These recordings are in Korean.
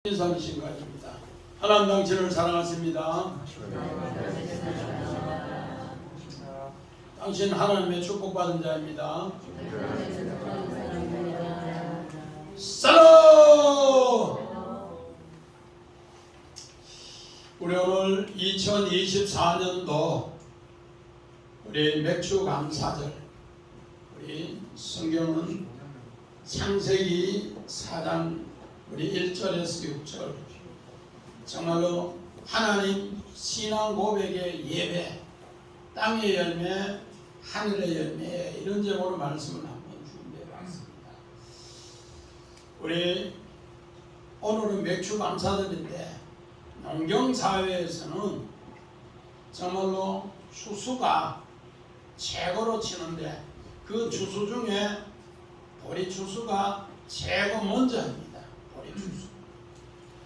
인사하신 것입니다. 하나님 당신을 사랑하십니다. 당신 하나님의 축복받은 자입니다. 살로! 우리 오늘 2024년도 우리 맥주 감사절, 우리 성경은 창세기 4장 우리 1절에서 6절, 정말로 하나님 신앙 고백의 예배, 땅의 열매, 하늘의 열매, 이런 제목으로 말씀을 한번 준비해 봤습니다. 우리 오늘은 맥주 감사절인데, 농경사회에서는 정말로 추수가 최고로 치는데, 그 추수 중에 보리 추수가 최고 먼저 합니다. 보리추수.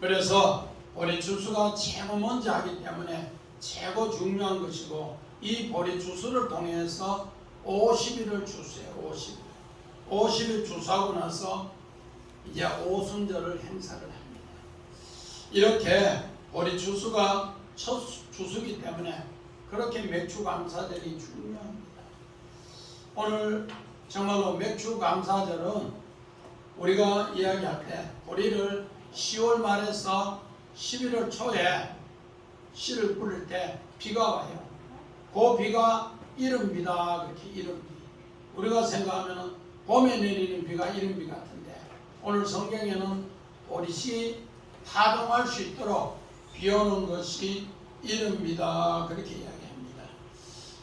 그래서 보리추수가 최고 먼저 하기 때문에 최고 중요한 것이고, 이 보리추수를 통해서 50일을 추수해요. 50일 추수하고 나서 이제 오순절을 행사를 합니다. 이렇게 보리추수가 첫 추수이기 때문에 그렇게 맥주감사절이 중요합니다. 오늘 정말로 맥주감사절은 우리가 이야기할 때 보리를 10월 말에서 11월 초에 씨를 뿌릴 때 비가 와요. 그 비가 이른비다. 그렇게 이른비. 우리가 생각하면 봄에 내리는 비가 이른비 같은데, 오늘 성경에는 보리씨 파동할 수 있도록 비 오는 것이 이른비다. 그렇게 이야기합니다.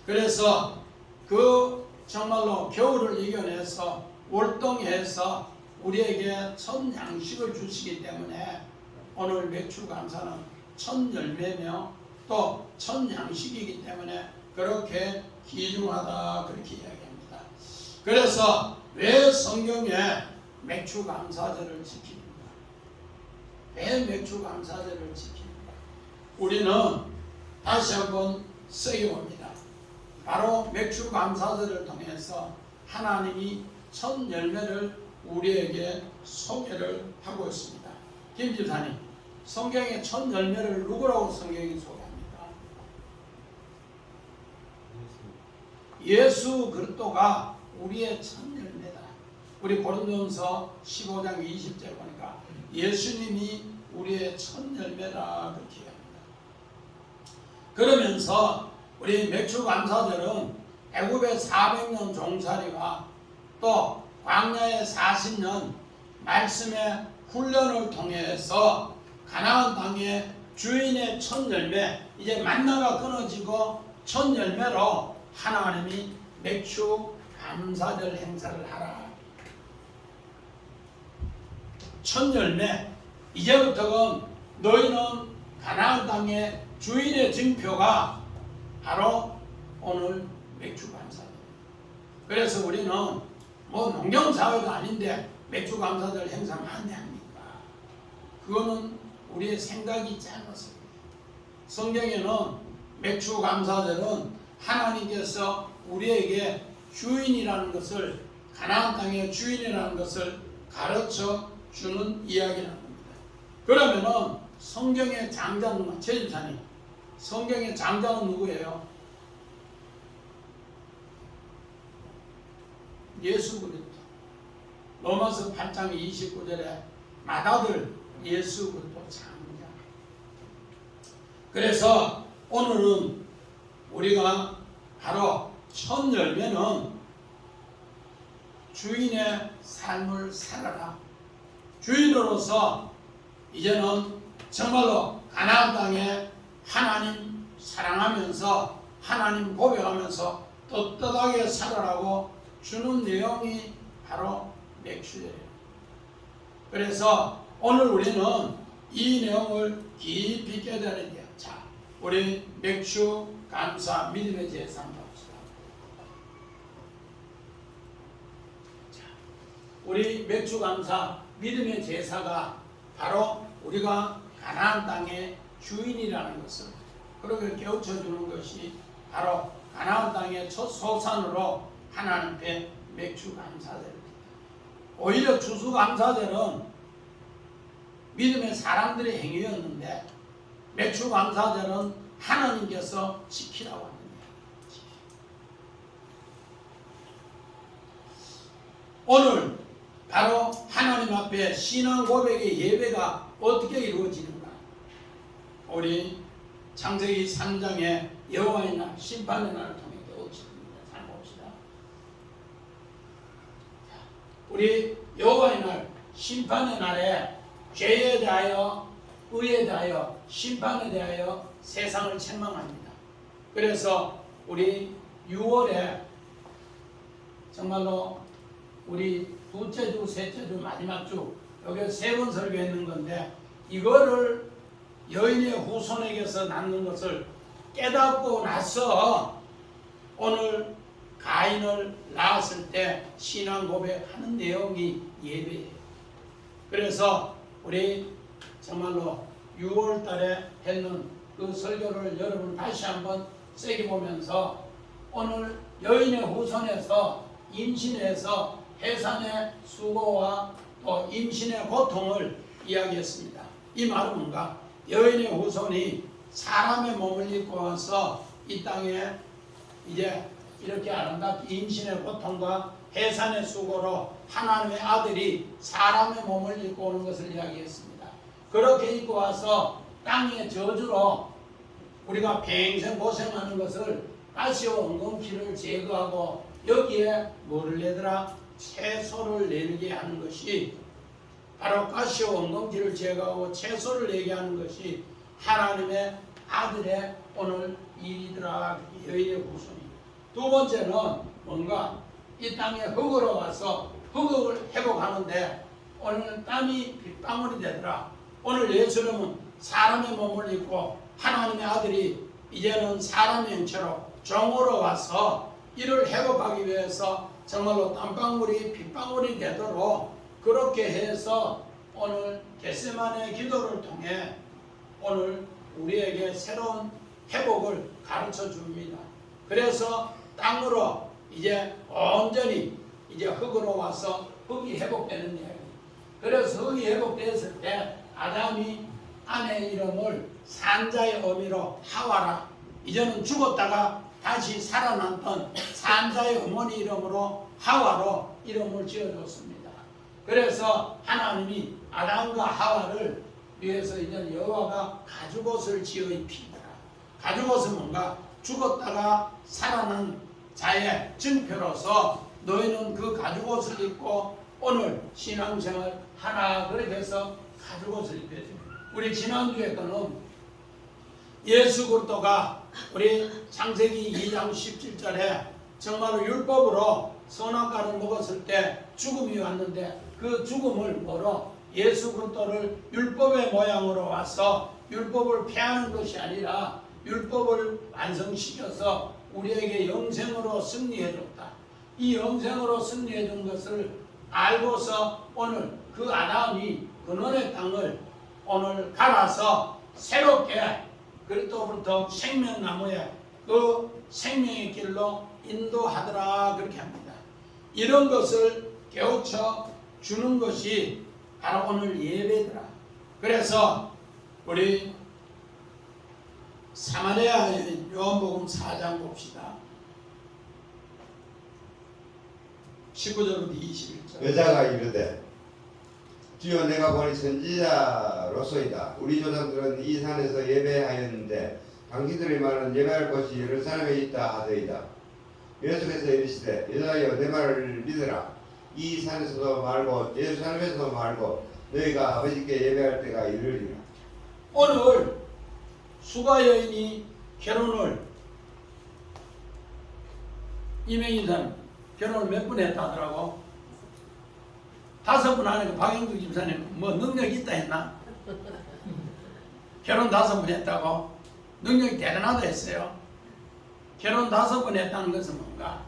그래서 그 정말로 겨울을 이겨내서 월동해서 우리에게 첫 양식을 주시기 때문에 오늘 맥주 감사는 첫 열매며 또 첫 양식이기 때문에 그렇게 귀중하다. 그렇게 이야기합니다. 그래서 왜 성경에 맥주 감사절을 지킵니까? 왜 맥주 감사절을 지킵니까? 우리는 다시 한번 새겨봅니다. 바로 맥주 감사절을 통해서 하나님이 첫 열매를 우리에게 소개를 하고 있습니다. 김 집사님, 성경의 첫 열매를 누구라고 성경이 소개합니까? 예수 그리스도가 우리의 첫 열매다. 우리 고린도전서 15장 20절 보니까 예수님이 우리의 첫 열매다. 그렇게 합니다. 그러면서 우리 맥주 감사절은 애굽의 400년 종살이와 또 광야의 40년 말씀의 훈련을 통해서 가나안 땅의 주인의 첫 열매, 이제 만나가 끊어지고 첫 열매로 하나님이 맥주 감사절 행사를 하라. 첫 열매, 이제부터는 너희는 가나안 땅의 주인의 증표가 바로 오늘 맥주 감사절. 그래서 우리는 농경사회도 아닌데 맥주 감사절 행사를 안 합니까? 그거는 우리의 생각이 짧아서. 성경에는 맥주 감사절은 하나님께서 우리에게 주인이라는 것을, 가나안 땅의 주인이라는 것을 가르쳐 주는 이야기라는 겁니다. 그러면은 성경의 장자는, 최집사님, 성경의 장자는 누구예요? 예수 그리스도. 로마서 8장 29절에 맏아들 예수 그리스도 장자. 그래서 오늘은 우리가 바로 첫 열매는 주인의 삶을 살아라. 주인으로서 이제는 정말로 가나안 땅에 하나님 사랑하면서 하나님 고백하면서 떳떳하게 살아라고 주는 내용이 바로 맥주예요. 그래서 오늘 우리는 이 내용을 깊이 깨달아야 돼요. 자, 우리 맥주 감사 믿음의 제사 봅시다. 자, 우리 맥주 감사 믿음의 제사가 바로 우리가 가나안 땅의 주인이라는 것을 그렇게 깨우쳐 주는 것이 바로 가나안 땅의 첫 소산으로 하나님께 맥주 감사절입니다. 오히려 추수 감사절은 믿음의 사람들의 행위였는데 맥주감사절은 하나님께서 지키라고 합니다. 오늘 바로 하나님 앞에 신앙 고백의 예배가 어떻게 이루어지는가? 우리 창세기 3장의 여호와의 날, 심판의 날을 통해 배우칩니다. 잘 봅시다. 우리 여호와의 날, 심판의 날에 죄에 대하여, 의에 대하여, 심판에 대하여 세상을 책망합니다. 그래서 우리 6월에 정말로 우리 둘째 주, 셋째 주, 마지막 주 여기 3번 설교했는 건데 이거를 여인의 후손에게서 낳는 것을 깨닫고 나서 오늘 가인을 낳았을 때 신앙 고백하는 내용이 예배예요. 그래서 우리 정말로 6월 달에 했는 그 설교를 여러분 다시 한번 새겨보면서 오늘 여인의 후손에서 임신해서 해산의 수고와 또 임신의 고통을 이야기했습니다. 이 말은 뭔가? 여인의 후손이 사람의 몸을 입고 와서 이 땅에 이제 이렇게 아름답게 임신의 고통과 해산의 수고로 하나님의 아들이 사람의 몸을 입고 오는 것을 이야기했습니다. 그렇게 입고 와서 땅의 저주로 우리가 평생 고생하는 것을 가시와 엉겅퀴를 제거하고 여기에 뭐를 내더라? 채소를 내게 하는 것이 바로 가시와 엉겅퀴를 제거하고 채소를 내게 하는 것이 하나님의 아들의 오늘 일이더라. 여인의 후손이. 두 번째는 뭔가 이 땅에 흙으로 와서 흙을 회복하는데 오늘 땀이 빗방울이 되더라. 오늘 예수님은 사람의 몸을 입고 하나님의 아들이 이제는 사람의 형체로 종으로 와서 이를 회복하기 위해서 정말로 땀방울이 빗방울이 되도록 그렇게 해서 오늘 겟세마네 기도를 통해 오늘 우리에게 새로운 회복을 가르쳐 줍니다. 그래서 땅으로 이제 온전히 이제 흙으로 와서 흙이 회복되는 이야기. 그래서 흙이 회복됐을 때 아담이 아내의 이름을 산자의 의미로 하와라. 이제는 죽었다가 다시 살아났던 산자의 어머니 이름으로 하와로 이름을 지어줬습니다. 그래서 하나님이 아담과 하와를 위해서 이제 여호와가 가죽옷을 지어 입히더라. 가죽옷은 뭔가? 죽었다가 살아난 자의 증표로서 너희는 그 가죽옷을 입고 오늘 신앙생활 하나 그렇게 해서 가죽옷을 입혀줍니다. 우리 지난주에 거는 예수 그리스도가 우리 창세기 2장 17절에 정말로 율법으로 선악과를 먹었을 때 죽음이 왔는데 그 죽음을 뭐로? 예수 그리스도를 율법의 모양으로 와서 율법을 폐하는 것이 아니라 율법을 완성시켜서 우리에게 영생으로 승리해 줬다. 이 영생으로 승리해 준 것을 알고서 오늘 그 아담이 근원의 땅을 오늘 갈아서 새롭게 그리스도부터 생명나무에 그 생명의 길로 인도하더라 그렇게 합니다. 이런 것을 깨우쳐 주는 것이 바로 오늘 예배더라. 그래서 우리 사마리아 요한복음 4장 봅시다. 19절부터 21절. 여자가 이르되 주여 내가 보니 선지자로소이다. 우리 조상들은 이 산에서 예배하였는데 당신들의 말은 예배할 곳이 예루살렘에 있다 하더이다. 예수께서 이르시되 여자여 내 말을 믿으라. 이 산에서도 말고 예루살렘에서도 말고 너희가 아버지께 예배할 때가 이르리라. 오늘 수가 여인이 결혼을 이명희선 결혼을 몇 번 했다 하더라고. 5번 안에 박영두 집사님 뭐 능력 있다 했나? 결혼 5번 했다고? 능력이 대단하다 했어요. 결혼 5번 했다는 것은 뭔가?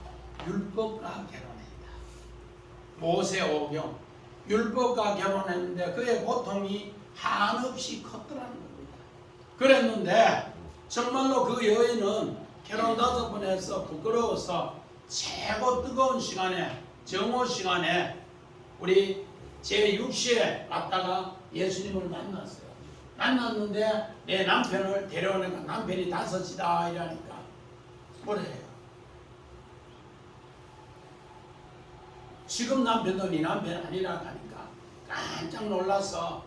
율법과 결혼했다. 모세 오경 율법과 결혼했는데 그의 고통이 한없이 컸더라는 겁니다. 그랬는데 정말로 그 여인은 결혼 5번 해서 부끄러워서 최고 뜨거운 시간에 정오 시간에 우리 제6시에 왔다가 예수님을 만났어요. 만났는데 내 남편을 데려오니까 남편이 5이다 이러니까 뭐래 해요? 지금 남편도 네 남편 아니라 하니까 깜짝 놀라서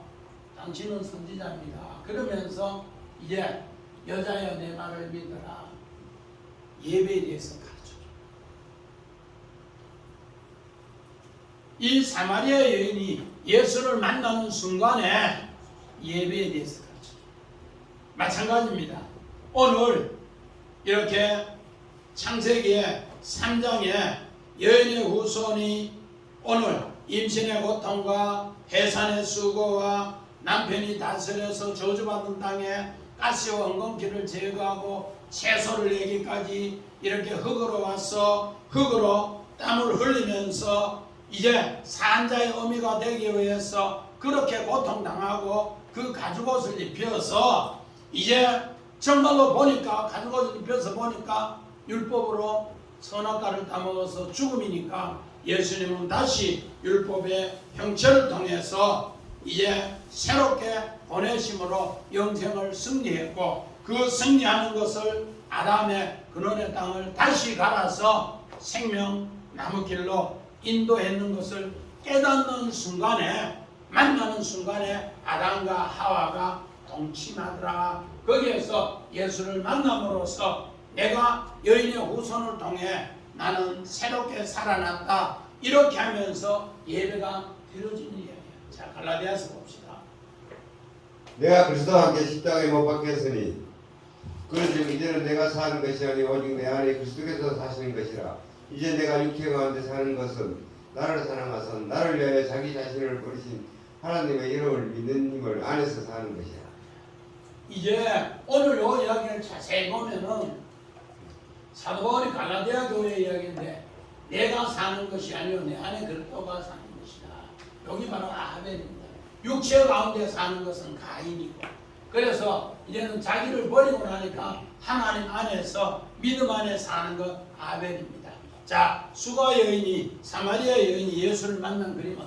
당신은 선지자입니다. 그러면서 이제 여자여 내 말을 믿어라. 예배에 대해서 가르쳐줘. 이 사마리아 여인이 예수를 만나는 순간에 예배에 대해서 가르쳐줘. 마찬가지입니다. 오늘 이렇게 창세기 3장에 여인의 후손이 오늘 임신의 고통과 해산의 수고와 남편이 다스려서 저주받은 땅에 가시와 엉겅퀴를 제거하고 채소를 내기까지 이렇게 흙으로 와서 흙으로 땀을 흘리면서 이제 산자의 어미가 되기 위해서 그렇게 고통당하고 그 가죽옷을 입혀서 이제 정말로 보니까 가죽옷을 입혀서 보니까 율법으로 선악과를 따먹어서 죽음이니까 예수님은 다시 율법의 형체를 통해서 이제 새롭게 보내심으로 영생을 승리했고 그 승리하는 것을 아담의 근원의 땅을 다시 갈아서 생명 나무길로 인도했는 것을 깨닫는 순간에 만나는 순간에 아담과 하와가 동침하더라. 거기에서 예수를 만남으로써 내가 여인의 후손을 통해 나는 새롭게 살아났다. 이렇게 하면서 예배가 드려지는 이야기야. 자, 갈라디아서 봅시다. 내가 그리스도와 함께 십자가에 못 박혔으니 그런즉 이제는 내가 사는 것이 아니 오직 내 안에 그리스도께서 사시는 것이라. 이제 내가 육체 가운데 사는 것은 나를 사랑하사 나를 위하여 자기 자신을 버리신 하나님의 이름을 믿는 힘을 안에서 사는 것이라. 이제 오늘 요 이야기를 자세히 보면은 사도 바울이 갈라디아 교회 이야기인데 내가 사는 것이 아니요 내 안에 그리스도가 사는 것이다. 여기 바로 아벨입니다. 육체 가운데 사는 것은 가인이고 그래서 이제는 자기를 버리고 나니까 하나님 안에서 믿음 안에 사는 것 아벨입니다. 자, 수가 여인이 사마리아 여인이 예수를 만난 그림을 봐요.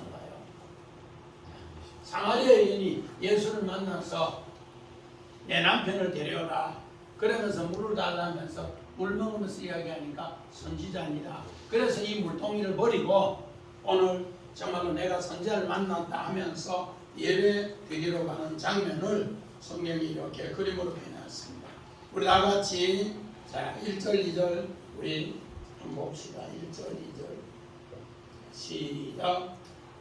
사마리아 여인이 예수를 만나서 내 남편을 데려오라. 그러면서 물을 달라면서 물 먹으면서 이야기하니까 선지자입니다. 그래서 이 물동이를 버리고 오늘 정말로 내가 선지자를 만났다 하면서 예배 드리러 가는 장면을 성경이 이렇게 그림으로 해놨습니다. 우리 다 같이 자 1절 2절 우리 한번 봅시다. 1절 2절 시작.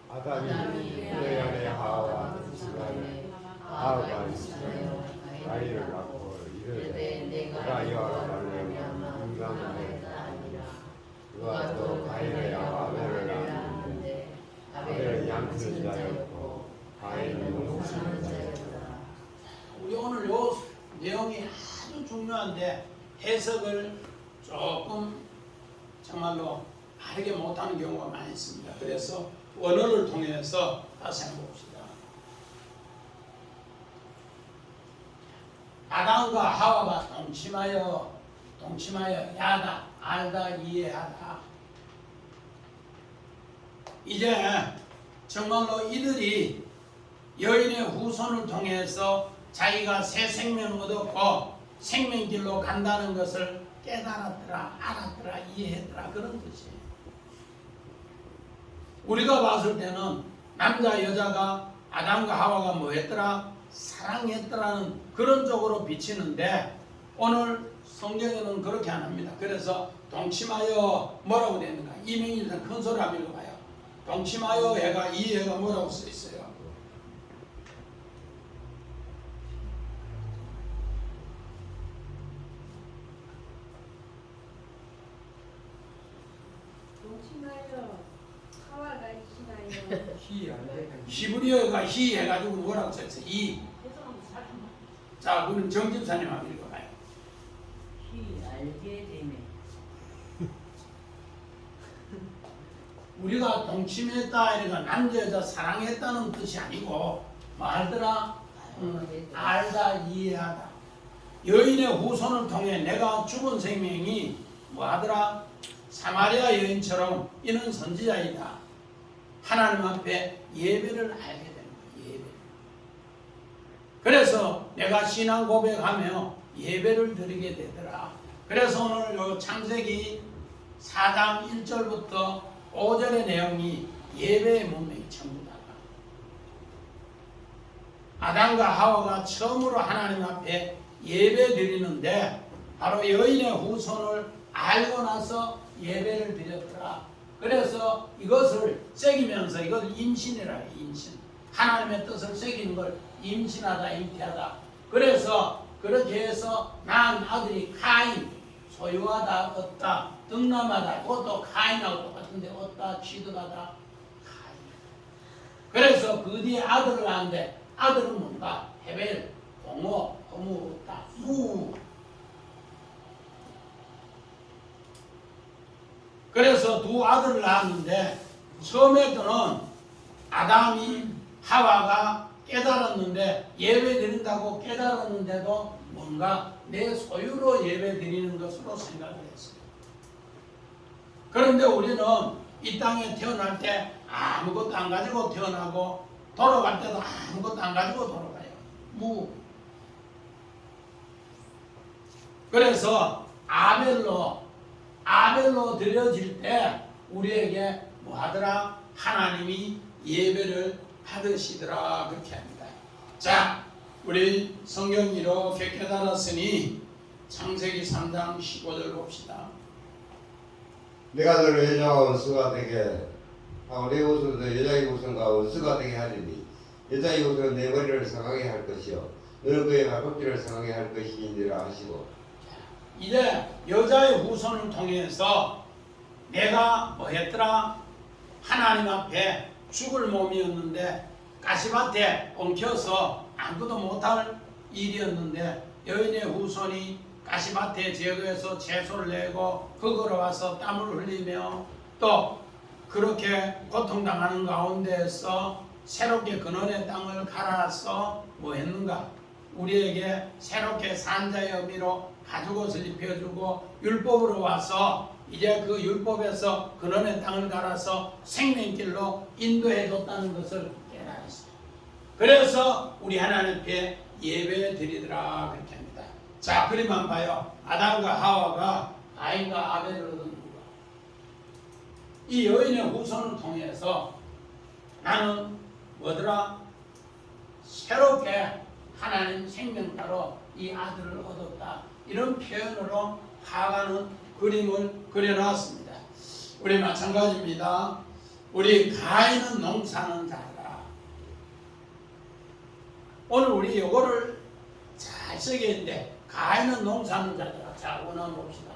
아담이 그의 아내 하와와 시간에 하와가 있으며 아이를 낳고 이르되 내가 여호와로 말미암아 인간을 했다. 그가 또 가인의 아벨을 낳았는데 아벨은 양치는 자였고 가인은 농사하는 자였다. 우리 오늘 요 내용이 아주 중요한데 해석을 조금 정말로 바르게 못하는 경우가 많이 있습니다. 그래서 원어를 통해서 다시 한번 봅시다. 아담과 하와가 동침하여 야다, 알다, 이해하다. 이제 정말로 이들이 여인의 후손을 통해서 자기가 새 생명을 얻었고 생명길로 간다는 것을 깨달았더라, 알았더라, 이해했더라 그런 뜻이에요. 우리가 봤을 때는 남자 여자가 아담과 하와가 뭐 했더라? 사랑했더라는 그런 쪽으로 비치는데 오늘 성경에는 그렇게 안 합니다. 그래서 동침하여 뭐라고 되어 있는가? 이명일단 큰 소리 한번 읽어봐요. 동침하여 해가 이 해가 뭐라고 써 있어요? 동침하여 하와가 있으나요? 히브리어가 히 해가지고 뭐라고 써 있어요? 이. 자, 그럼 정집사님 한번 읽어봐요. 알게 되네. 우리가 동침했다 이러니까 남자 여자 사랑했다는 뜻이 아니고 뭐 알더라? 알다 이해하다. 여인의 후손을 통해 내가 죽은 생명이 뭐 하더라? 사마리아 여인처럼 이는 선지자이다. 하나님 앞에 예배를 알게 되는 거예요. 예배. 그래서 내가 신앙 고백하며 예배를 드리게 되더라. 그래서 오늘 요 창세기 4장 1절부터 5절의 내용이 예배의 문맥이 전부 다가 아담과 하와가 처음으로 하나님 앞에 예배 드리는데 바로 여인의 후손을 알고 나서 예배를 드렸더라. 그래서 이것을 새기면서 이걸 임신이라 해요. 임신. 하나님의 뜻을 새기는 걸 임신하다, 잉태하다. 그래서 그렇게 해서 낳은 아들이 카인, 소유하다, 얻다, 득남하다. 그것도 카인하고 똑같은데 얻다, 취득하다, 카인. 그래서 그 뒤에 아들을 낳는데 아들은 뭔가? 헤벨, 공호, 허무, 얻다, 무. 그래서 두 아들을 낳았는데 처음에 때는 아담이 하와가 깨달았는데 예배 드린다고 깨달았는데도 뭔가 내 소유로 예배 드리는 것으로 생각을 했어요. 그런데 우리는 이 땅에 태어날 때 아무것도 안 가지고 태어나고 돌아갈 때도 아무것도 안 가지고 돌아가요. 무. 그래서 아벨로 드려질 때 우리에게 뭐 하더라? 하나님이 예배를 받으시더라. 그렇게 합니다. 자, 우리 성경 이렇게 깨달았으니 창세기 3장 15절 봅시다. 내가 너를 여자와 원수가 되게 하고 내 후손도 여자의 후손과 원수가 되게 하리니 여자의 후손은 내 머리를 상하게 할 것이요 너는 그의 발꿈치를 상하게 할 것이니라 하시고 이제 여자의 후손을 통해서 내가 뭐 했더라? 하나님 앞에 죽을 몸이었는데 가시밭에 엉켜서 아무것도 못할 일이었는데 여인의 후손이 가시밭에 제거해서 채소를 내고 거기로 와서 땀을 흘리며 또 그렇게 고통당하는 가운데에서 새롭게 근원의 땅을 갈아서 뭐 했는가? 우리에게 새롭게 산자의 의미로 가죽옷을 입혀주고 율법으로 와서 이제 그 율법에서 근원의 땅을 갈아서 생명길로 인도해줬다는 것을 깨달았어요. 그래서 우리 하나님 앞에 예배 드리더라 그렇게 합니다. 자, 그림만 봐요. 아담과 하와가 가인과 아벨을 얻은 이유가 이 여인의 후손을 통해서 나는 뭐더라? 새롭게 하나님 생명따로 이 아들을 얻었다. 이런 표현으로 하가는 그림을 그려놨습니다. 우리 마찬가지입니다. 우리 가인은 농사는 자라. 오늘 우리 요거를 잘 쓰겠는데 가인은 농사는 자더라. 자, 원어 봅시다.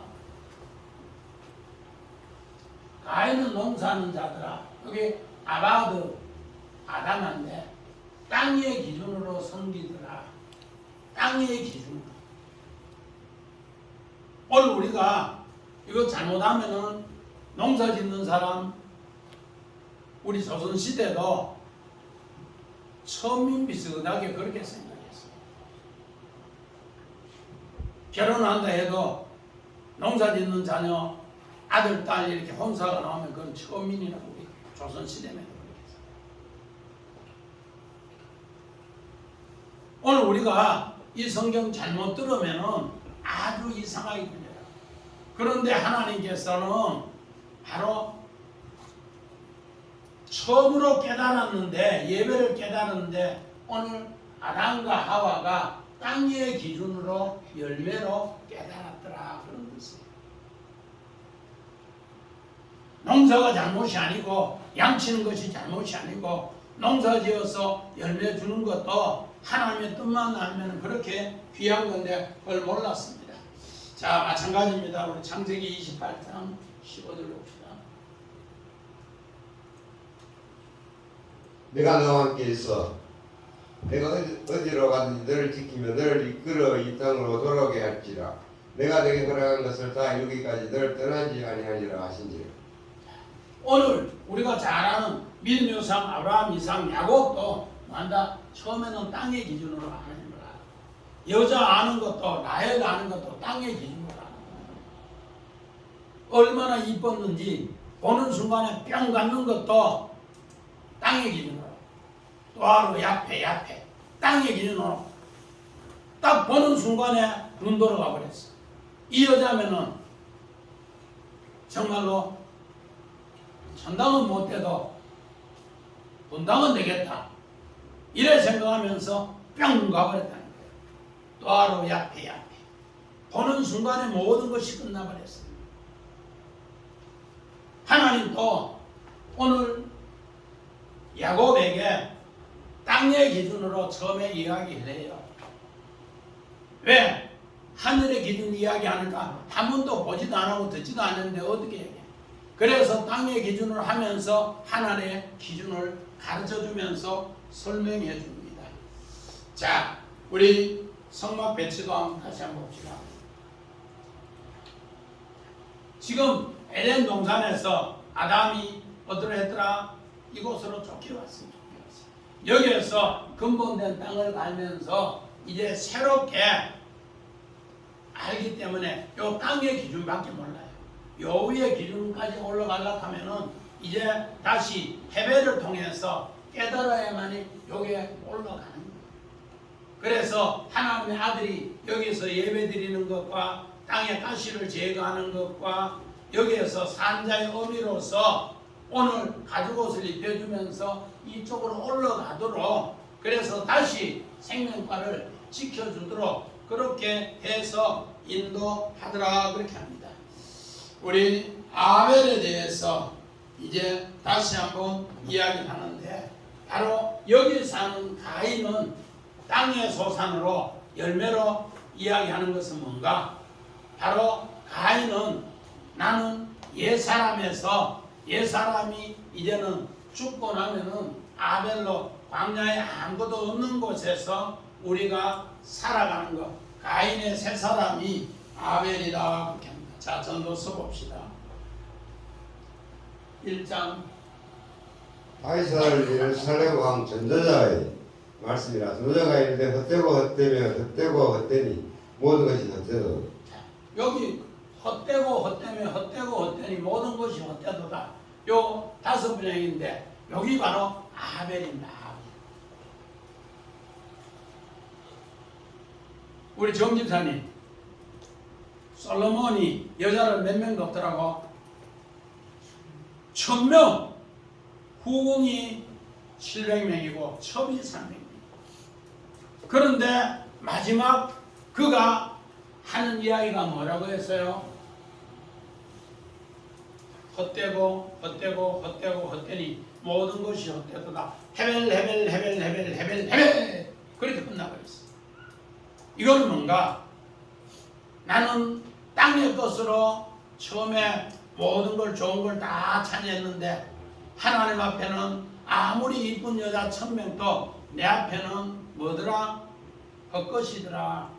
가인은 농사는 자더라. 여기 아바드, 아담한데 땅의 기준으로 섬기더라. 땅의 기준으로. 오늘 우리가 이거 잘못하면은 농사 짓는 사람 우리 조선시대도 천민 비슷하게 그렇게 생각했어요. 결혼한다 해도 농사 짓는 자녀 아들, 딸 이렇게 혼사가 나오면 그건 천민이라고 우리 조선시대면 그렇게 했어요. 오늘 우리가 이 성경 잘못 들으면은 아주 이상하게 들려요. 그런데 하나님께서는 바로 처음으로 깨달았는데 예배를 깨달았는데 오늘 아담과 하와가 땅의 기준으로 열매로 깨달았더라 그런 것이에요. 농사가 잘못이 아니고 양치는 것이 잘못이 아니고 농사 지어서 열매 주는 것도 하나님의 뜻만 알면 그렇게 귀한 건데 그걸 몰랐습니다. 자, 마찬가지입니다. 우리 창세기 28장 15절 봅시다. 내가 너와 함께 있어 내가 어디로 가든지 너를 지키며 너를 이끌어 이 땅으로 돌아오게 할지라 내가 내게 허락한 것을 다 이루기까지 너를 떠나지 아니하리라 하신지라. 오늘 우리가 잘 아는 믿음의 조상 아브라함, 이삭, 야곱도 한다. 처음에는 땅의 기준으로 하는 거라. 여자 아는 것도 라헬 아는 것도 땅의 기준으로 하는 거라. 얼마나 이뻤는지 보는 순간에 뿅 갖는 것도 땅의 기준으로. 또 하루 야페 땅의 기준으로 딱 보는 순간에 눈 돌아가 버렸어. 이 여자면은 정말로 천당은 못 돼도 분당은 되겠다. 이래 생각하면서 뿅 가버렸다는 거예요. 또 하루 약해. 보는 순간에 모든 것이 끝나버렸어요. 하나님도 오늘 야곱에게 땅의 기준으로 처음에 이야기를 해요. 왜? 하늘의 기준 이야기하니까 한 번도 보지도 안 하고 듣지도 않는데 어떻게 얘기해? 그래서 땅의 기준을 하면서 하나님의 기준을 가르쳐주면서 설명해 줍니다. 자, 우리 성막 배치도 한번 다시 한번 봅시다. 지금 에덴 동산에서 아담이 어디로 했더라? 이곳으로 쫓겨왔습니다. 여기에서 근본된 땅을 갈면서 이제 새롭게 알기 때문에 요 땅의 기준밖에 몰라요. 요 위의 기준까지 올라가려고 하면은 이제 다시 해배를 통해서 깨달아야만이 요게 올라가는 거예요. 그래서 하나님의 아들이 여기서 예배 드리는 것과 땅의 가시를 제거하는 것과 여기에서 산자의 의미로서 오늘 가죽옷을 입혀주면서 이쪽으로 올라가도록 그래서 다시 생명과를 지켜주도록 그렇게 해서 인도하더라 그렇게 합니다. 우리 아벨에 대해서 이제 다시 한번 이야기하는데 바로 여기 사는 가인은 땅의 소산으로 열매로 이야기하는 것은 뭔가? 바로 가인은 나는 옛사람에서 옛사람이 이제는 죽고 나면은 아벨로 광야에 아무것도 없는 곳에서 우리가 살아가는 것 가인의 새 사람이 아벨이다 그렇게 합니다. 자, 전도서 봅시다. 1장 다윗을 예루살렘 왕 전도자의 말씀이라 전도자가 이르되 헛되고 헛되며 헛되고 헛되니 모든 것이 헛되도 여기 헛되고 헛되며 헛되고 헛되니 모든 것이 헛되도다. 요 5분량인데 여기 바로 아벨입니다. 우리 정집사님 솔로몬이 여자를 몇 명 넣더라고? 1000명 후궁이 700명이고 첩이 300명. 그런데 마지막 그가 하는 이야기가 뭐라고 했어요? 헛되고 헛되고 헛되고 헛되니 모든 것이 헛되도다. 헤벨 그렇게 끝나버렸어. 이거는 뭔가? 나는 땅의 것으로 처음에 모든 걸 좋은 걸 다 차지했는데 하나님 앞에는 아무리 이쁜 여자 1000명도 내 앞에는 뭐더라? 헛것이더라.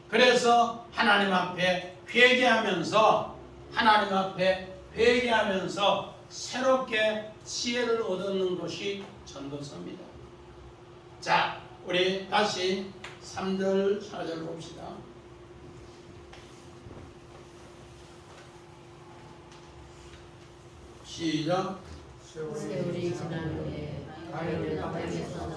그래서 하나님 앞에 회개하면서 하나님 앞에 회개하면서 새롭게 지혜를 얻는 것이 전도서입니다. 자, 우리 다시 3절 4절 봅시다. 시작. 세월이 지난 후에 가인을 땅에서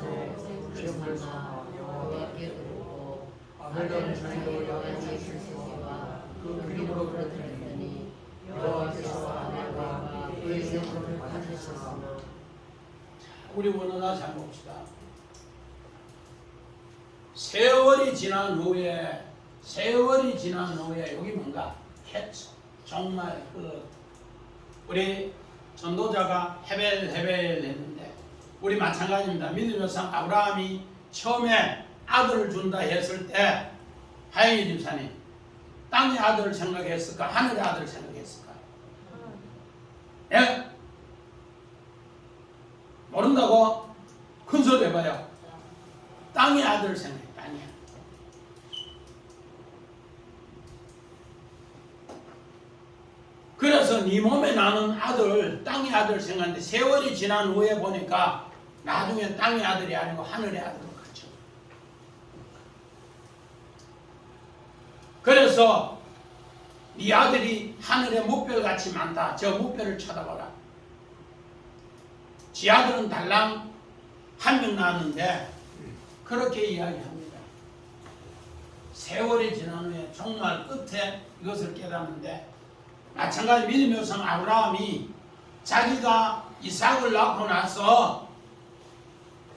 기억하나 여호와께 그르고 아벨은 자기로 여호와의 출생과 그 기록으로 들었더니 여호와께서 아벨과 그의 생명을 받으셨으나. 우리 원하나 잘 봅시다. 세월이 지난 후에 여기 뭔가 캐쳐 정말 우리 전도자가 헤벨 했는데 우리 마찬가지입니다. 믿음의 상 아브라함이 처음에 아들을 준다 했을 때 하영희 집사님 땅의 아들을 생각했을까? 하늘의 아들을 생각했을까? 예? 모른다고? 큰 소리 해봐요. 땅의 아들을 생각했다. 아니야. 그래서 네 몸에 나는 아들, 땅의 아들 생각하는데 세월이 지난 후에 보니까 나중에 땅의 아들이 아니고 하늘의 아들로 갔죠. 그래서 네 아들이 하늘의 묵별같이 많다. 저 묵별을 쳐다봐라. 지 아들은 달랑 1명 낳았는데 그렇게 이야기합니다. 세월이 지난 후에 정말 끝에 이것을 깨닫는데, 마찬가지 믿음의 조상 아브라함이 자기가 이삭을 낳고 나서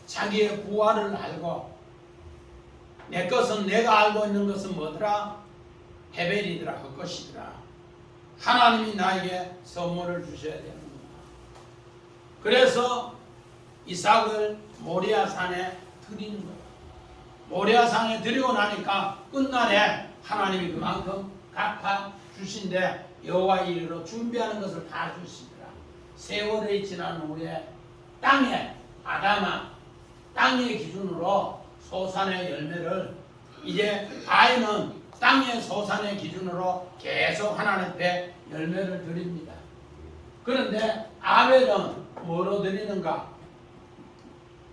자기의 부활을 알고, 내 것은 내가 알고 있는 것은 뭐더라? 헤벨이더라, 헛것이더라. 하나님이 나에게 선물을 주셔야 되는 거야. 그래서 이삭을 모리아산에 드리는 거야. 모리아산에 드리고 나니까 끝날에 하나님이 그만큼 갚아 주신데, 여호와의 이르러 준비하는 것을 다 주시더라. 세월이 지난 후에 땅에 아담아, 땅의 기준으로 소산의 열매를, 이제 가인은 땅의 소산의 기준으로 계속 하나님 앞에 열매를 드립니다. 그런데 아벨은 뭐로 드리는가?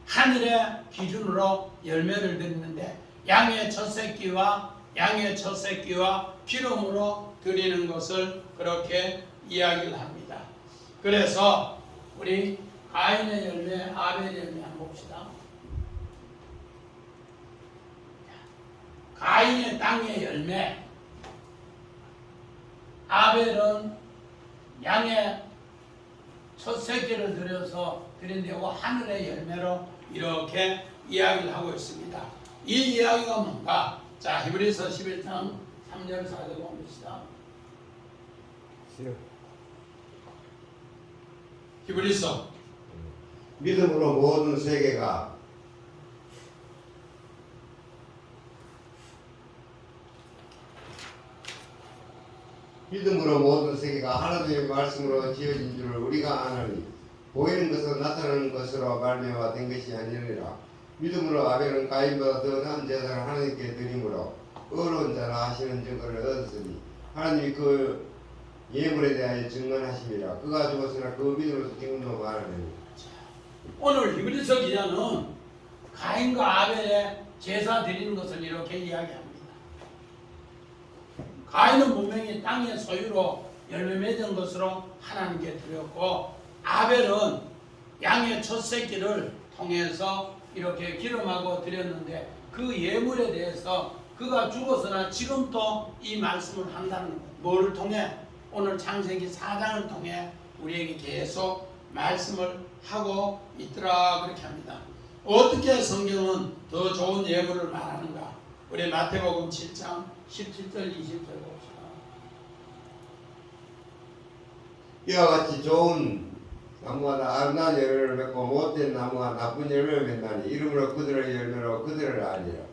하늘의 기준으로 열매를 드리는데, 양의 첫 새끼와 기름으로 드리는 것을 그렇게 이야기를 합니다. 그래서 우리 가인의 열매, 아벨의 열매 한번 봅시다. 가인의 땅의 열매, 아벨은 양의 첫 새끼를 들여서 드린데, 하늘의 열매로 이렇게 이야기를 하고 있습니다. 이 이야기가 뭔가? 자, 히브리서 11장 3절 4절 봅시다. 히브리서 믿음으로 모든 세계가 하나님의 말씀으로 지어진 줄을 우리가 아나니, 보이는 것은 나타나는 것으로 말미암아 된 것이 아니니라. 믿음으로 아벨은 가인보다 더 나은 제사를 하나님께 드림으로 의로운 자라 하시는 증거를 얻었으니, 하나님이 그 예물에 대하여 증언하심이라. 그가 죽었으나 그 믿음으로서 지금도 말하느니. 오늘 히브리서 기자는 가인과 아벨의 제사 드리는 것을 이렇게 이야기합니다. 가인은 분명히 땅의 소유로 열매 맺은 것으로 하나님께 드렸고, 아벨은 양의 첫 새끼를 통해서 이렇게 기름하고 드렸는데, 그 예물에 대해서 그가 죽었으나 지금도 이 말씀을 한다는 거예요. 뭐를 통해? 오늘 창세기 4장을 통해 우리에게 계속 말씀을 하고 있더라, 그렇게 합니다. 어떻게 성경은 더 좋은 예물을 말하는가? 우리 마태복음 7장 17절 20절 봅시다. 이와 같이 좋은 나무가 아름다운 열매를 맺고 못된 나무가 나쁜 열매를 맺나니, 이름으로 그들의 열매로 그들을 알리라.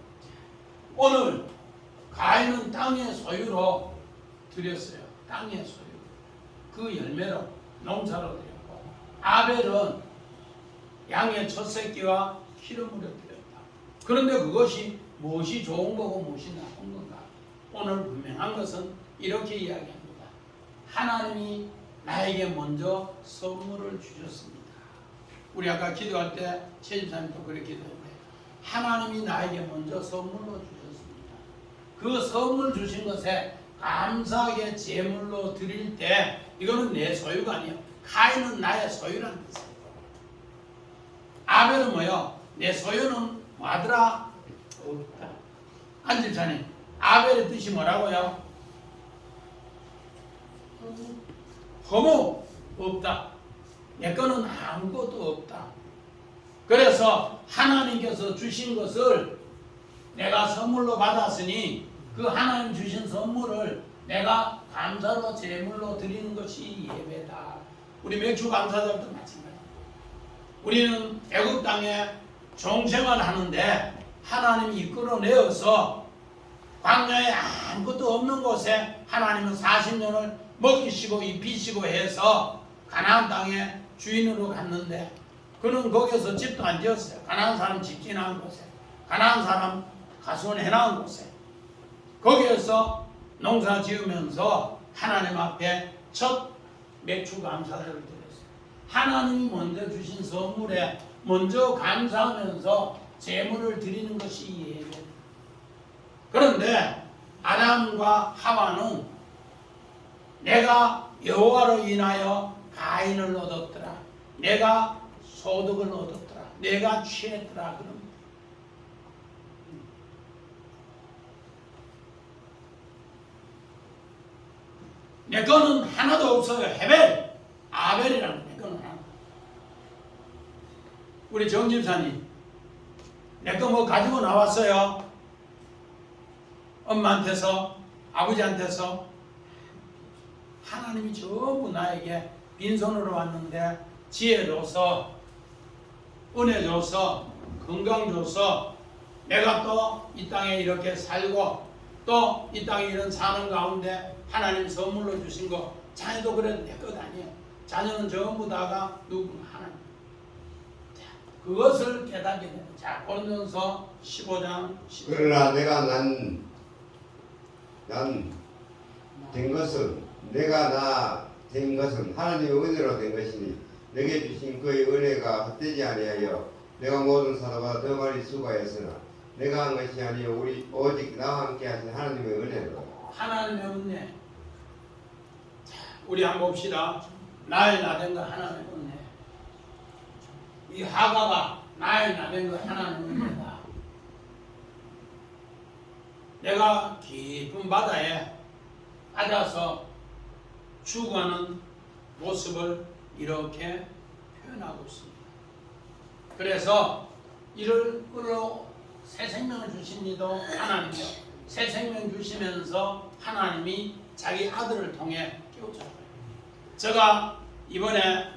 오늘 가인은 땅의 소유로 드렸어요. 땅의 소유, 그 열매로, 농사로 드렸고, 아벨은 양의 첫 새끼와 기름으로 드렸다. 그런데 그것이 무엇이 좋은 거고 무엇이 나쁜 건가? 오늘 분명한 것은 이렇게 이야기합니다. 하나님이 나에게 먼저 선물을 주셨습니다. 우리 아까 기도할 때 최집사님도 그렇게 기도했는데, 하나님이 나에게 먼저 선물로 주셨습니다. 그 선물 주신 것에 감사하게 제물로 드릴 때, 이거는 내 소유가 아니에요. 가인은 나의 소유라는 뜻이에요. 아벨은 뭐요? 내 소유는 뭐하더라? 없다. 안집사님, 아벨의 뜻이 뭐라고요? 허무, 없다. 내 거는 아무것도 없다. 그래서 하나님께서 주신 것을 내가 선물로 받았으니, 그 하나님 주신 선물을 내가 감사로 제물로 드리는 것이 예배다. 우리 맥주 감사절도 마찬가지입니다. 우리는 애굽 땅에 종생활 하는데, 하나님이 이끌어내어서 광야에 아무것도 없는 곳에 하나님은 40년을 먹이시고 입히시고 해서 가나안 땅에 주인으로 갔는데, 그는 거기서 집도 안 지었어요. 가나안 사람 집 지나온 곳에, 가나안 사람 가수원 해나온 곳에, 거기에서 농사 지으면서 하나님 앞에 첫 맥주 감사를 드렸어요. 하나님이 먼저 주신 선물에 먼저 감사하면서 제물을 드리는 것이 예배. 그런데 아담과 하와는 내가 여호와로 인하여 가인을 얻었더라, 내가 소득을 얻었더라, 내가 취했더라. 그럼 내 거는 하나도 없어요. 헤벨, 아벨이라는 내 거는 하나. 우리 정집사님, 내 거 뭐 가지고 나왔어요? 엄마한테서, 아버지한테서. 하나님이 전부 나에게 빈손으로 왔는데 지혜 줘서, 은혜 줘서, 건강 줘서 내가 또 이 땅에 이렇게 살고 또 이 땅에 이런 사는 가운데 하나님 선물로 주신 거, 자녀도 그래도 내 것 아니에요. 자녀는 전부 다가 누구 하나님. 자, 그것을 깨닫게 되는. 자, 고린도서 15장 15절. 그러나 내가 된 것은, 내가 나 된 것은 하나님의 은혜로 된 것이니 내게 주신 그의 은혜가 헛되지 아니하여 내가 모든 사도보다 더 많이 수고하였으나 내가 한 것이 아니요 오직 나와 함께 하신 하나님의 은혜로. 하나님의 은혜. 자, 우리 한번 봅시다. 나의 나된 거 하나님의 은혜. 이 하가가 나의 나된 거 하나님의 은혜다. 내가 깊은 바다에 빠져서 죽어가는 모습을 이렇게 표현하고 있습니다. 그래서 이를 끌어 새 생명을 주신 이도 하나님이요. 새 생명 주시면서 하나님이 자기 아들을 통해 깨우쳤어요. 제가 이번에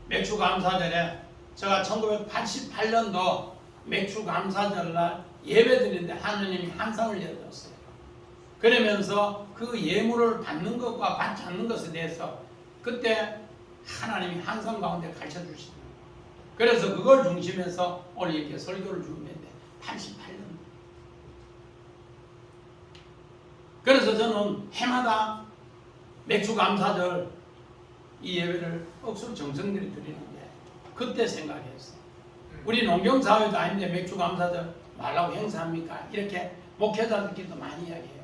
맥주 감사절에 제가 1988년도 맥주 감사절날 예배 드리는데 하나님이 한 상을 열어줬어요. 그러면서 그 예물을 받는 것과 받지 않는 것에 대해서 그때 하나님이 한 상 가운데 가르쳐 주시더라고요. 그래서 그걸 중심해서 오늘 이렇게 설교를 준비했는데 88년. 그래서 저는 해마다 맥주 감사절 이 예배를 억수로 정성들이 드리는데 그때 생각했어요. 우리 농경사회도 아닌데 맥주 감사절 말라고 행사합니까? 이렇게 목회자들끼리도 많이 이야기해요.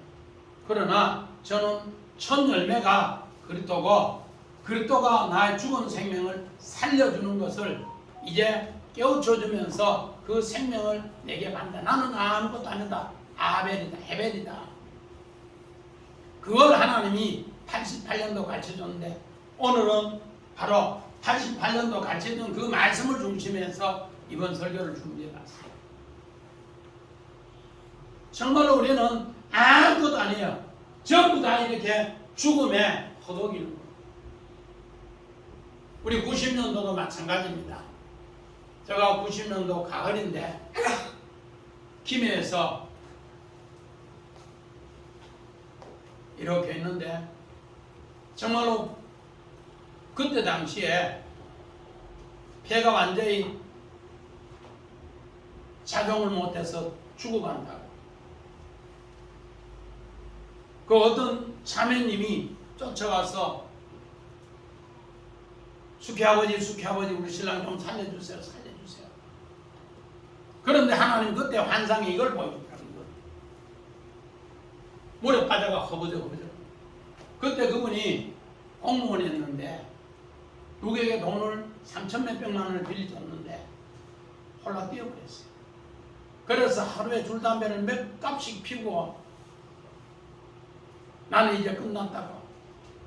그러나 저는 첫 열매가 그리스도고 그리스도가 나의 죽은 생명을 살려주는 것을 이제 깨우쳐주면서 그 생명을 내게 받는다. 나는 아무것도 아니다. 아벨이다. 헤벨이다. 그걸 하나님이 88년도 가르쳐줬는데 오늘은 바로 88년도 가르쳐준 그 말씀을 중심해서 이번 설교를 준비해봤어요. 정말로 우리는 아무것도 아니에요. 전부 다 이렇게 죽음에 허덕이는 거예요. 우리 90년도도 마찬가지입니다. 제가 90년도 가을인데 김해에서 이렇게 있는데 정말로 그때 당시에 폐가 완전히 작용을 못해서 죽어간다고. 그 어떤 자매님이 쫓아가서 숙회아버지 우리 신랑 좀 살려주세요. 그런데 하나님 그때 환상이 이걸 보여주더라는 거예요. 물에 빠져가 허버져. 그때 그분이 공무원이었는데 누구에게 돈을 3천 몇백만 원을 빌려줬는데 홀라 뛰어버렸어요. 그래서 하루에 줄 담배를 몇 값씩 피고 나는 이제 끝났다고.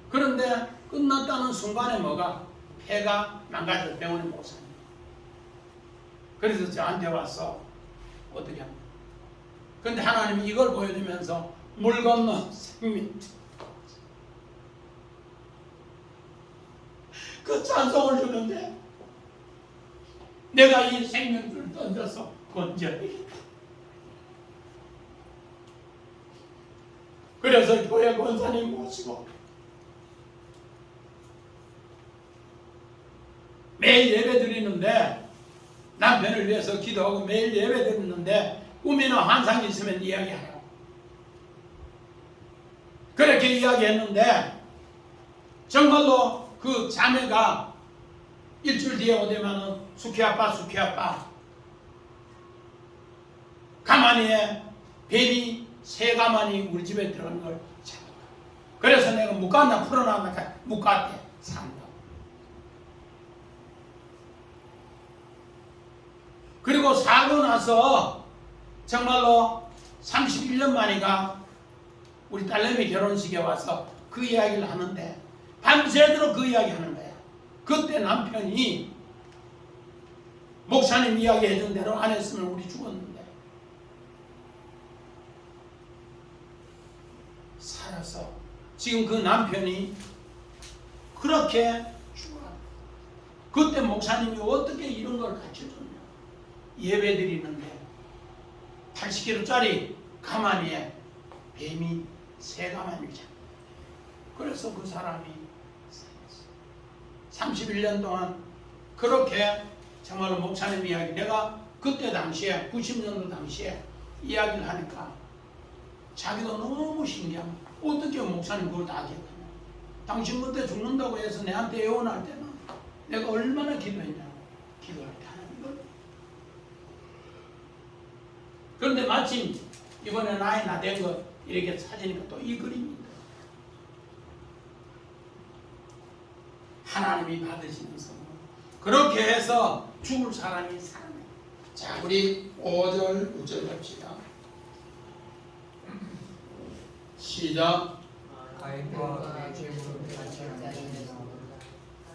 그런데 끝났다는 순간에 뭐가? 폐가 망가져 병원에 못 삽니다. 그래서 저한테 와서 어떻게 합니까? 그런데 하나님이 이걸 보여주면서 물 건너 생명 그 찬송을 주는데 내가 이 생명줄을 던져서 건져야겠다. 그래서 교회 권사님 모시고 매일 예배 드리는데 남편을 위해서 기도하고 매일 예배 드리는데 꿈이나 환상이 있으면 이야기하라고. 그렇게 이야기했는데 정말로 그 자매가 일주일 뒤에 오되면은 숙회아빠 가만히 뱀이 새 가만히 우리 집에 들어온 걸 잡아. 그래서 내가 묵갔나 풀어놨나 묵갔대 산다. 그리고 사고 나서 정말로 31년 만이가 우리 딸내미 결혼식에 와서 그 이야기를 하는데 밤새도록 그 이야기 하는 거야. 그때 남편이 목사님 이야기 해준 대로 안 했으면 우리 죽었는데 살아서 지금 그 남편이 그렇게 죽어. 그때 목사님이 어떻게 이런 걸 가르쳐줬냐. 예배 드리는데 80kg짜리 가마니에 뱀이 세 가마니를 잡고 그래서 그 사람이 31년 동안 그렇게 정말로 목사님 이야기 내가 그때 당시에 90년도 당시에 이야기를 하니까 자기도 너무 신기한 어떻게 목사님 그걸 다 기억하냐. 당신 그때 죽는다고 해서 내한테 예언할 때는 내가 얼마나 기도했냐고. 기도할 때 하는 걸. 그런데 마침 이번에 나이 나된 거 이렇게 찾으니까 또 이 그림입니다. 하나님이 받으시는 선물. 그렇게 해서 죽을 사람이 살아나요. 자, 우리 5절, 6절 봅시다. 시작. 가인과 그의 재물을 같이 안으시면서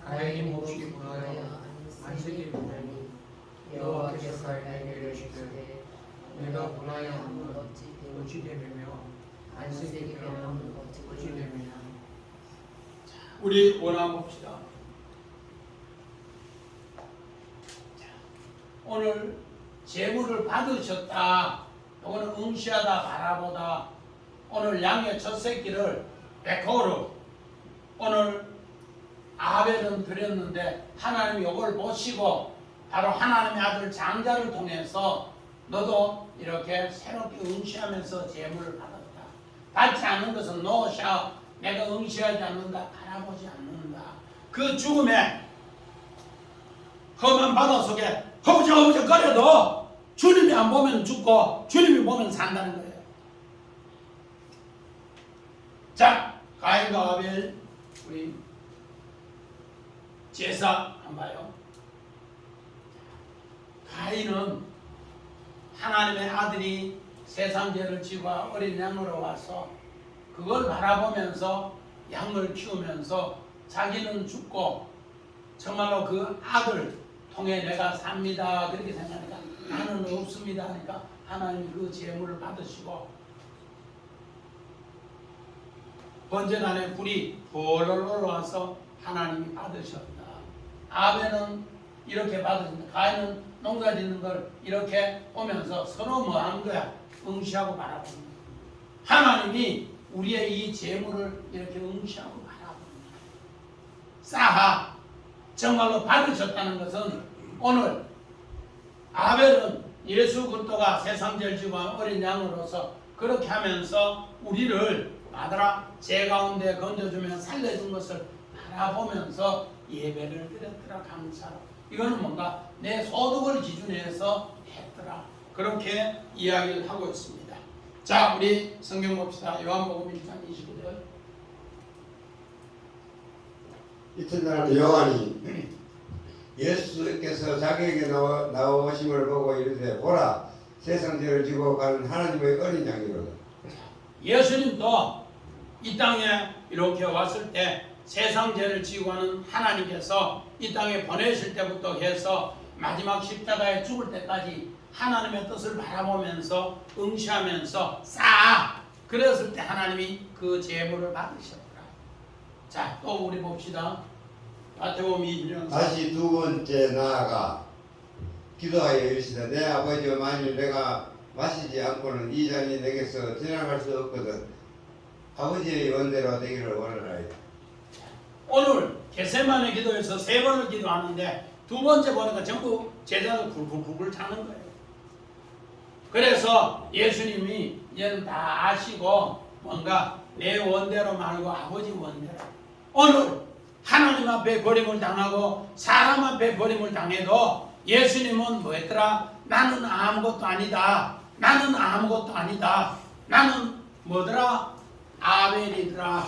가인이 몹시 분하여 안식일 보니 여호와께서 가인에게 이르시되 내가 분하여 함은 어찌 되며 안식일 병은 어찌 되며. 우리 원함 봅시다. 오늘 재물을 받으셨다. 이거는 응시하다 바라보다. 오늘 양의 첫 새끼를 백호로 오늘 아벨은 드렸는데 하나님이 이걸 보시고 바로 하나님의 아들 장자를 통해서 너도 이렇게 새롭게 응시하면서 재물을 받았다. 받지 않는 것은 노샤. 내가 응시하지 않는다. 바라보지 않는다. 그 죽음에 험한 바다 속에 허우적허우적 거려도 주님이 안 보면 죽고 주님이 보면 산다는 거예요. 자, 가인과 아벨 우리 제사 한번 봐요. 가인은 하나님의 아들이 세상 죄를 지고 어린 양으로 와서 그걸 바라보면서 양을 키우면서 자기는 죽고 정말로 그 아들 통해 내가 삽니다. 그렇게 생각하니까 나는 없습니다 하니까 하나님이 그 재물을 받으시고 번제단에 불이 벌벌 올라와서 하나님이 받으셨다. 아벨은 이렇게 받으셨다. 가인은 농사 짓는 걸 이렇게 보면서 서로 뭐 하는 거야? 응시하고 바라보는 거야. 하나님이 우리의 이 재물을 이렇게 응시하고 바라보는 거야. 사하 정말로 받으셨다는 것은 오늘 아벨은 예수 그리스도가 세상 죄를 지고 어린 양으로서 그렇게 하면서 우리를 아들아 죄 가운데 건져주며 살려준 것을 바라보면서 예배를 드렸더라. 감사로. 이거는 뭔가 내 소득을 기준해서 했더라. 그렇게 이야기를 하고 있습니다. 자, 우리 성경 봅시다. 요한복음 1장 29절. 이튿날 요한이 예수께서 자기에게 나오심을 보고 이르되 보라 세상 죄를 지고 가는 하나님의 어린 양이로다. 예수님도 이 땅에 이렇게 왔을 때 세상 죄를 지고 가는 하나님께서 이 땅에 보내실 때부터 해서 마지막 십자가에 죽을 때까지 하나님의 뜻을 바라보면서 응시하면서 싹 그랬을 때 하나님이 그 제물을 받으셨더라. 자, 또 우리 봅시다. 마태복음 20장 다시 두 번째 나아가 기도하여 이르시되 내 아버지여 만일 내가 마시지 않고는 이 잔이 내게서 지나갈 수 없거든 아버지의 원대로 되기를 원하나이다. 오늘 겟세마네 기도에서 세 번을 기도하는데 두 번째 보니까 전부 제자들 굴굴굴 차는 거예요. 그래서 예수님이 이제는 다 아시고 뭔가 내 원대로 말고 아버지 원대로 오늘 하나님 앞에 버림을 당하고 사람 앞에 버림을 당해도 예수님은 뭐 했더라? 나는 아무것도 아니다. 나는 아무것도 아니다. 나는 뭐더라? 아벨이더라.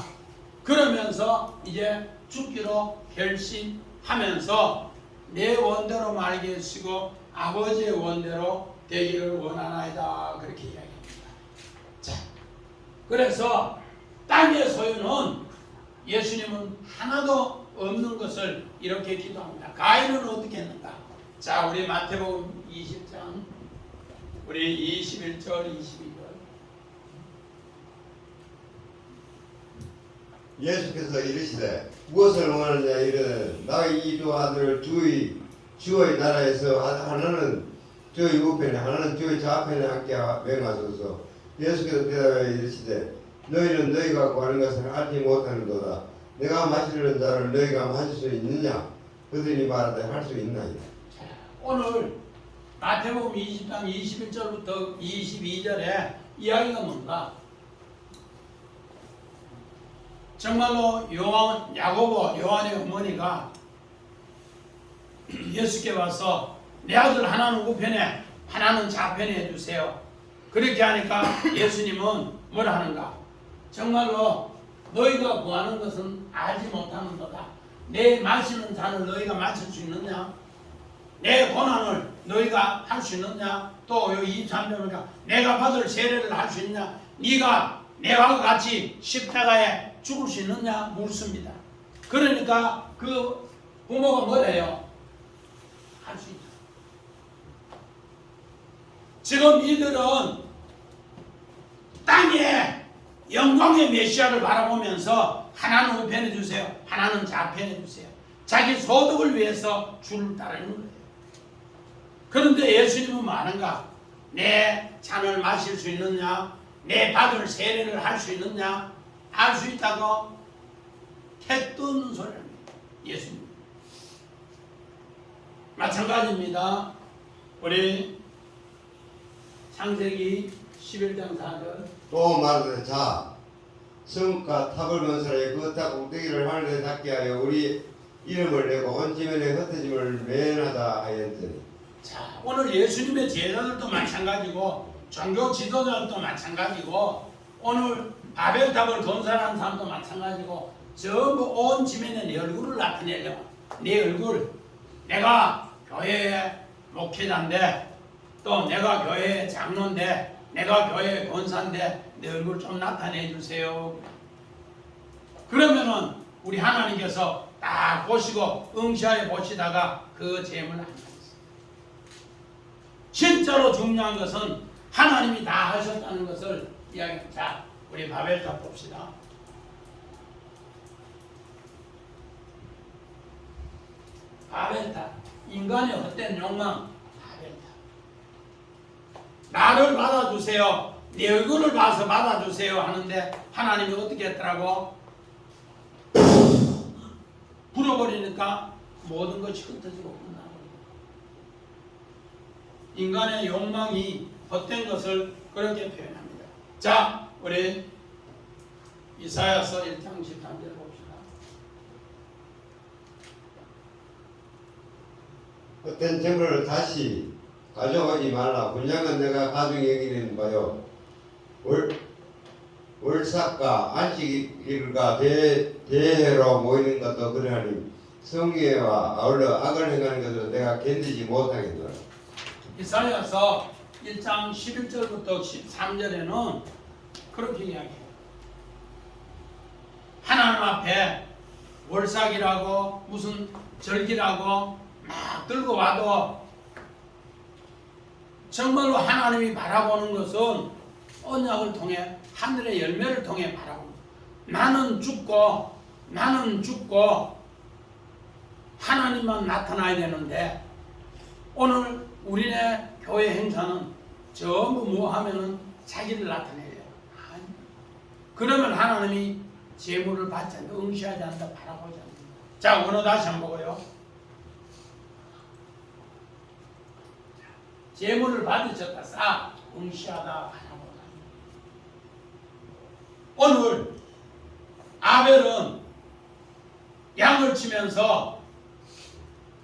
그러면서 이제 죽기로 결심하면서 내 원대로 말게 하시고 아버지의 원대로 되기를 원하나이다. 그렇게 이야기합니다. 자, 그래서 땅의 소유는 예수님은 하나도 없는 것을 이렇게 기도합니다. 가인은 어떻게 했는가? 자, 우리 마태복음 20장 우리 21절 22절 예수께서 이르시되 무엇을 원하느냐 이르되 나의 이 두 아들을 주의 나라에서 하나는 주의 우편에 하나는 주의 좌편에 함께 맹하소서. 예수께서 대답하여 이르시되 너희는 너희가 구하는 것을 알지 못하는도다. 내가 마시려는 자를 너희가 마실 수 있느냐? 그들이 말하되 할 수 있나이다. 오늘 마태복음 20장 21절부터 22절에 이야기가 뭔가? 정말로 야고보 요한의 어머니가 예수께 와서 내 아들 하나는 우편에 하나는 좌편에 해주세요. 그렇게 하니까 예수님은 뭐라 하는가? 정말로 너희가 구하는 것은 알지 못하는도다. 내 마시는 잔을 너희가 마실 수 있느냐? 내 고난을 너희가 할 수 있느냐? 또 23절이니까 내가 받을 세례를 할 수 있느냐? 네가 내와 같이 십자가에 죽을 수 있느냐? 묻습니다. 그러니까 그 부모가 뭐래요? 할 수 있다. 지금 이들은 땅에 영광의 메시아를 바라보면서 하나는 우편해 주세요, 하나는 좌편해 주세요. 자기 소득을 위해서 주를 따르는 거예요. 그런데 예수님은 뭐하는가? 내 잔을 마실 수 있느냐? 내 받을 세례를 할 수 있느냐? 할 수 있다고 택도없는 소리를 합니다. 예수님. 마찬가지입니다. 우리 창세기 11장 4절 또 말하되 자 성과 탑을 건설하여 그 탑 꼭대기를 하늘에 닿게 하여 우리 이름을 내고 온 지면에 흩어짐을 면하다 하였더니. 자, 오늘 예수님의 제자들도 마찬가지고 종교 지도자들도 마찬가지고 오늘 바벨탑을 건설한 사람도 마찬가지고 전부 온 지면에 내 얼굴을 나타내려고. 내 얼굴, 내가 교회의 목회자인데 또 내가 교회의 장로인데 내가 교회의 권사인데 내 얼굴 좀 나타내 주세요. 그러면은 우리 하나님께서 딱 보시고 응시하여 보시다가 그 제물을 안 받으세요. 진짜로 중요한 것은 하나님이 다 하셨다는 것을 이야기합니다. 자, 우리 바벨탑 봅시다. 바벨탑, 인간의 헛된 욕망. 바벨탑. 나를 받아주세요, 내 얼굴을 봐서 받아주세요 하는데 하나님이 어떻게 했더라고? 불어버리니까 모든 것이 흩어지고 끝나버려요. 인간의 욕망이 헛된 것을 그렇게 표현합니다. 자, 우리 이사야서 1장 13절 봅시다. 헛된 재물을 다시 가져오지 말라. 분량은 내가 가중히 여기는 바요. 월삭과 안식일과 대회로 모이는 것도 그러하니 성회와 아울러 악을 행하는 것도 내가 견디지 못하겠노라. 이사야서 1장 11절부터 13절에는 그렇게 이야기해요. 하나님 앞에 월삭이라고 무슨 절기라고 막 들고 와도 정말로 하나님이 바라보는 것은 언약을 통해 하늘의 열매를 통해 바라봅니다. 나는 죽고 하나님만 나타나야 되는데 오늘 우리네 교회 행사는 전부 뭐 하면은 자기를 나타내요. 아니. 그러면 하나님이 제물을 받지 않는다, 응시하지 않는다, 바라보지 않는다. 자, 오늘 다시 한번 보고요. 제물을 받으셨다, 싸, 응시하다, 바라보다. 오늘 아벨은 양을 치면서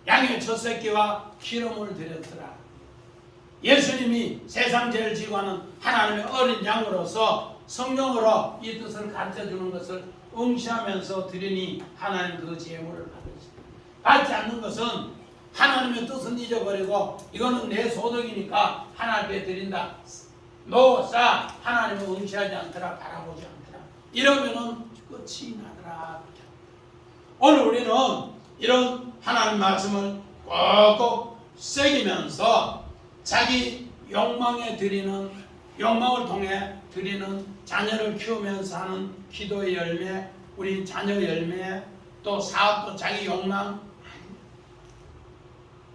양의 첫 새끼와 기름을 드렸더라. 예수님이 세상 죄를 지고 하는 하나님의 어린 양으로서 성령으로 이 뜻을 가르쳐주는 것을 응시하면서 드리니 하나님 그 제물을 받으시다. 받지 않는 것은 하나님의 뜻은 잊어버리고 이거는 내 소득이니까 하나님께 드린다. 노, 싸, 하나님을 응시하지 않더라, 바라보지 않더라. 이러면은 끝이 나더라. 오늘 우리는 이런 하나님 말씀을 꼭꼭 새기면서 자기 욕망을 통해 드리는 자녀를 키우면서 하는 기도의 열매, 우리 자녀 열매, 또 사업도 자기 욕망,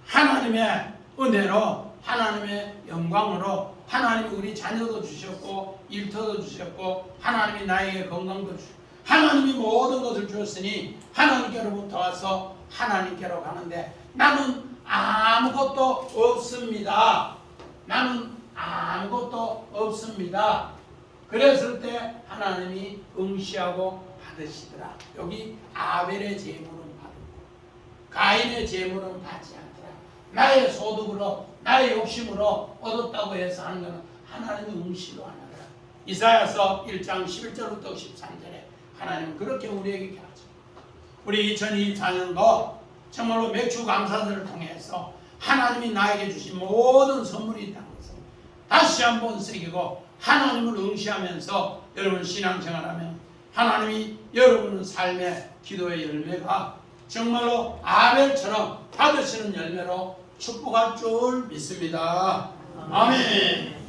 하나님의 은혜로, 하나님의 영광으로, 하나님이 우리 자녀도 주셨고 일터도 주셨고 하나님이 나에게 건강도 주셨고 하나님이 모든 것을 주었으니 하나님께로부터 와서 하나님께로 가는데 나는 아무것도 없습니다. 나는 아무것도 없습니다. 그랬을 때 하나님이 응시하고 받으시더라. 여기 아벨의 제물은 받고 가인의 제물은 받지 않더라. 나의 소득으로 나의 욕심으로 얻었다고 해서 하는 것은 하나님이 응시로 안 하더라. 이사야서 1장 11절부터 13절에 하나님은 그렇게 우리에게 가르쳐. 우리 2024년도 정말로 맥주 감사들을 통해서 하나님이 나에게 주신 모든 선물이 있다는 것을 다시 한번 새기고 하나님을 응시하면서 여러분 신앙생활하면 하나님이 여러분의 삶의 기도의 열매가 정말로 아벨처럼 받으시는 열매로 축복할 줄 믿습니다. 아멘.